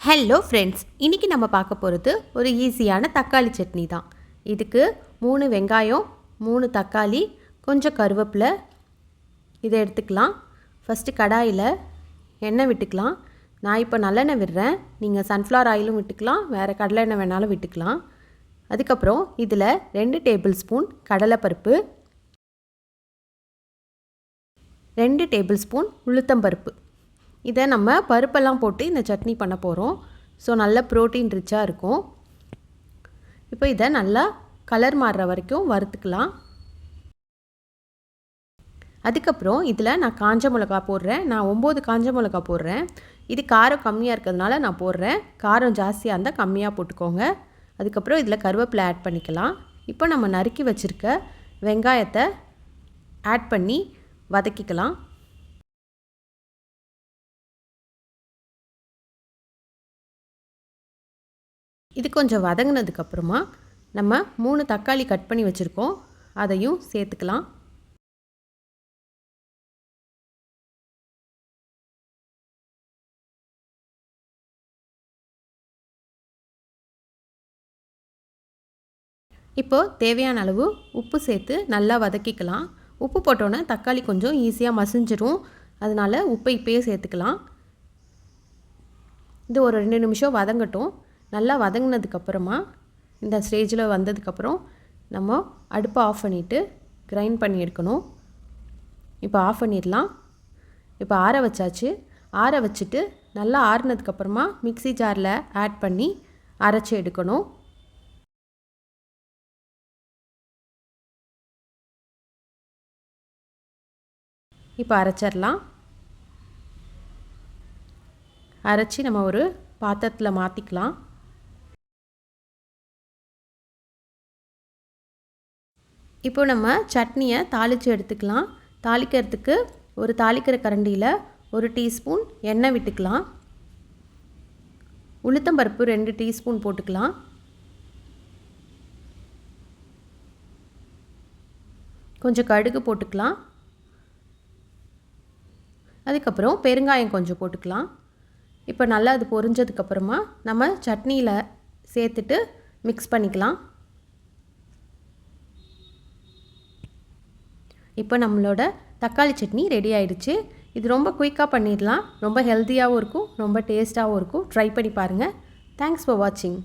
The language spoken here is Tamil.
ஹலோ ஃப்ரெண்ட்ஸ், இன்றைக்கி நம்ம பார்க்க போகிறது ஒரு ஈஸியான தக்காளி சட்னி தான். இதுக்கு 3 வெங்காயம், 3 தக்காளி, கொஞ்சம் கருவேப்பிலை இதை எடுத்துக்கலாம். ஃபஸ்ட்டு கடாயில் எண்ணெய் விட்டுக்கலாம். நான் இப்போ நல்லெண்ணெய் விடுறேன். நீங்கள் சன்ஃப்ளவர் ஆயிலும் விட்டுக்கலாம், வேறு கடலை எண்ணெய் வேணாலும் விட்டுக்கலாம். அதுக்கப்புறம் இதில் 2 டேபிள் ஸ்பூன் கடலைப்பருப்பு, 2 டேபிள் ஸ்பூன் உளுத்தம்பருப்பு. இதை நம்ம பருப்பெல்லாம் போட்டு இந்த சட்னி பண்ண போகிறோம். ஸோ நல்ல ப்ரோட்டீன் ரிச்சாக இருக்கும். இப்போ இதை நல்லா கலர் மாறுற வரைக்கும் வறுத்துக்கலாம். அதுக்கப்புறம் இதில் நான் காஞ்ச மிளகா போடுறேன். நான் 9 காஞ்ச மிளகா போடுறேன். இது காரம் கம்மியாக இருக்கிறதுனால நான் போடுறேன். காரம் ஜாஸ்தியாக இருந்தால் கம்மியாக போட்டுக்கோங்க. அதுக்கப்புறம் இதில் கருவேப்பிலை ஆட் பண்ணிக்கலாம். இப்போ நம்ம நறுக்கி வச்சுருக்க வெங்காயத்தை ஆட் பண்ணி வதக்கிக்கலாம். இது கொஞ்சம் வதங்கினதுக்கப்புறமா நம்ம 3 தக்காளி கட் பண்ணி வச்சுருக்கோம், அதையும் சேர்த்துக்கலாம். இப்போது தேவையான அளவு உப்பு சேர்த்து நல்லா வதக்கிக்கலாம். உப்பு போட்டோன்னே தக்காளி கொஞ்சம் ஈஸியாக மசிஞ்சிரும், அதனால் உப்பை இப்போயே சேர்த்துக்கலாம். இது ஒரு 2 நிமிஷம் வதங்கட்டும். நல்லா வதங்கினதுக்கப்புறமா இந்த ஸ்டேஜில் வந்ததுக்கப்புறம் நம்ம அடுப்பை ஆஃப் பண்ணிவிட்டு கிரைண்ட் பண்ணி எடுக்கணும். இப்போ ஆஃப் பண்ணிடலாம். இப்போ ஆற வச்சாச்சு. ஆற வச்சுட்டு நல்லா ஆறுனதுக்கப்புறமா மிக்ஸி ஜாரில் ஆட் பண்ணி அரைச்சி எடுக்கணும். இப்போ அரைச்சிடலாம். அரைச்சி நம்ம ஒரு பாத்திரத்தில் மாற்றிக்கலாம். இப்போ நம்ம சட்னியை தாளித்து எடுத்துக்கலாம். தாளிக்கிறதுக்கு ஒரு தாளிக்கிற கரண்டியில் 1 டீஸ்பூன் எண்ணெய் விட்டுக்கலாம். உளுத்தம்பருப்பு 2 டீஸ்பூன் போட்டுக்கலாம். கொஞ்சம் கடுகு போட்டுக்கலாம். அதுக்கப்புறம் பெருங்காயம் கொஞ்சம் போட்டுக்கலாம். இப்போ நல்லா அது பொரிஞ்சதுக்கப்புறமா நம்ம சட்னியில் சேர்த்துட்டு மிக்ஸ் பண்ணிக்கலாம். இப்போ நம்மளோட தக்காளி சட்னி ரெடி ஆயிடுச்சு. இது ரொம்ப குயிக்காக பண்ணிடலாம். ரொம்ப ஹெல்த்தியாகவும் இருக்கும், ரொம்ப டேஸ்ட்டாகவும் இருக்கும். ட்ரை பண்ணி பாருங்கள். தேங்க்ஸ் ஃபார் வாட்சிங்.